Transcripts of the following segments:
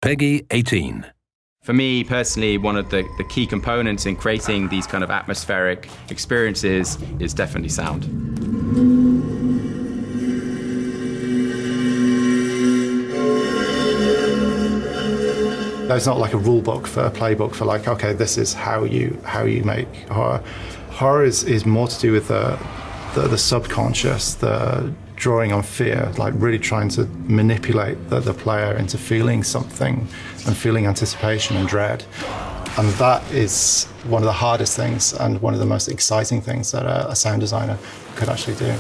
Peggy 18. For me personally, one of the key components in creating these kind of atmospheric experiences is definitely sound. There's not like a rule book for a playbook for like, okay, this is how you make horror. Horror is more to do with the subconscious, the drawing on fear, like really trying to manipulate the player into feeling something and feeling anticipation and dread. And that is one of the hardest things and one of the most exciting things that a sound designer could actually do.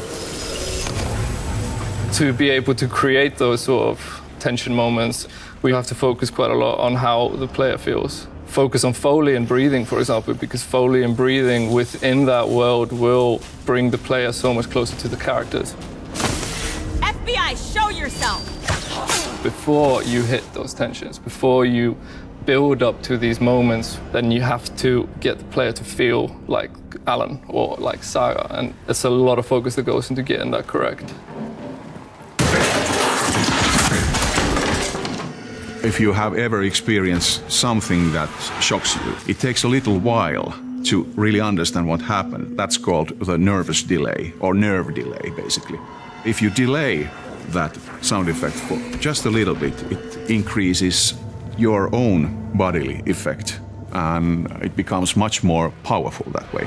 To be able to create those sort of tension moments, we have to focus quite a lot on how the player feels. Focus on Foley and breathing, for example, because Foley and breathing within that world will bring the player so much closer to the characters. FBI, show yourself! Before you hit those tensions, before you build up to these moments, then you have to get the player to feel like Alan or like Saga, and it's a lot of focus that goes into getting that correct. If you have ever experienced something that shocks you, it takes a little while to really understand what happened. That's called the nervous delay, or nerve delay, basically. If you delay that sound effect for just a little bit, it increases your own bodily effect, and it becomes much more powerful that way.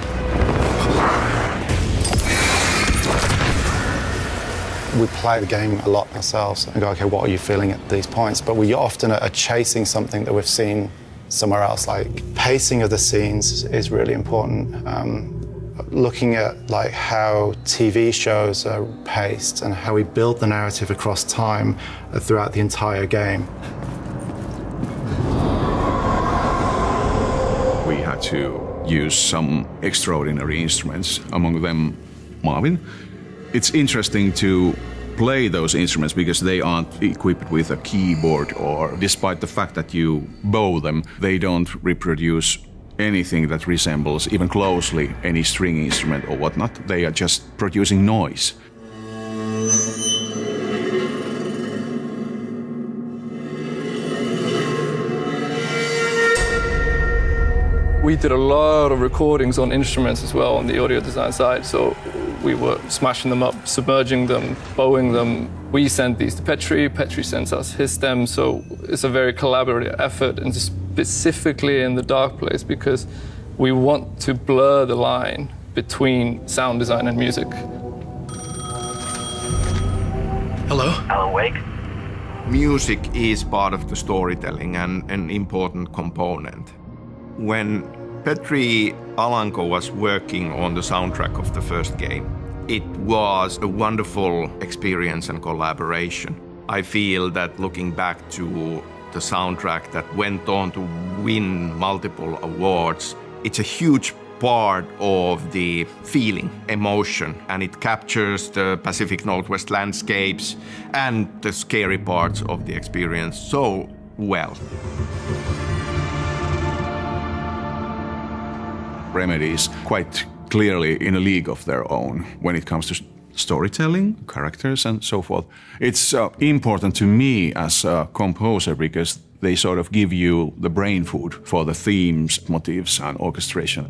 We play the game a lot ourselves and go, okay, what are you feeling at these points? But we often are chasing something that we've seen somewhere else. Like pacing of the scenes is really important. Looking at like how TV shows are paced and how we build the narrative across time throughout the entire game. We had to use some extraordinary instruments, among them Marvin. It's interesting to play those instruments because they aren't equipped with a keyboard, or despite the fact that you bow them, they don't reproduce anything that resembles even closely any string instrument or whatnot. They are just producing noise. We did a lot of recordings on instruments as well on the audio design side, so we were smashing them up, submerging them, bowing them. We send these to Petri sends us his stems, so it's a very collaborative effort, and specifically in the dark place, because we want to blur the line between sound design and music. Hello? Alan.Wake. Music is part of the storytelling and an important component. When Petri Alanko was working on the soundtrack of the first game, it was a wonderful experience and collaboration. I feel that looking back to the soundtrack that went on to win multiple awards, it's a huge part of the feeling, emotion, and it captures the Pacific Northwest landscapes and the scary parts of the experience so well. Remedy is quite clearly in a league of their own when it comes to storytelling, characters, and so forth. It's important to me as a composer because they sort of give you the brain food for the themes, motifs, and orchestration.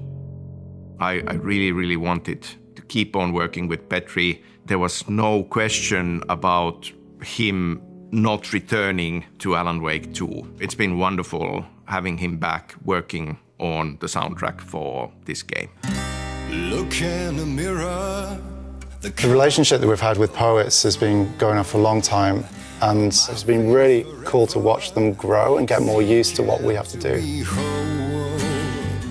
I really wanted to keep on working with Petri. There was no question about him not returning to Alan.Wake.2. It's been wonderful having him back working on the soundtrack for this game. Look in the mirror. The relationship that we've had with poets has been going on for a long time, and it's been really cool to watch them grow and get more used to what we have to do.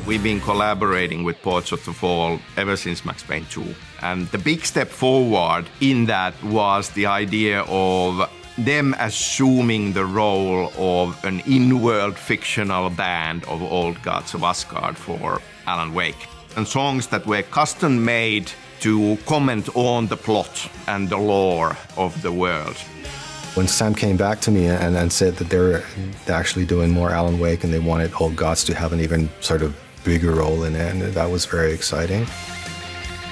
We've been collaborating with Poets of the Fall ever since Max Payne 2. And the big step forward in that was the idea of them assuming the role of an in-world fictional band of old gods of Asgard for Alan Wake. And songs that were custom-made to comment on the plot and the lore of the world. When Sam came back to me and said that they're actually doing more Alan Wake and they wanted Old Gods to have an even sort of bigger role in it, and that was very exciting.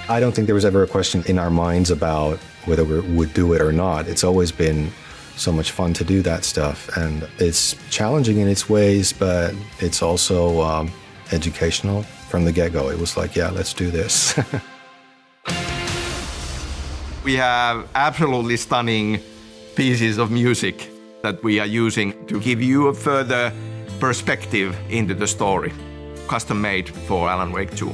I don't think there was ever a question in our minds about whether we would do it or not. It's always been so much fun to do that stuff. And it's challenging in its ways, but it's also educational from the get-go. It was like, yeah, let's do this. We have absolutely stunning pieces of music that we are using to give you a further perspective into the story, custom made for Alan Wake 2.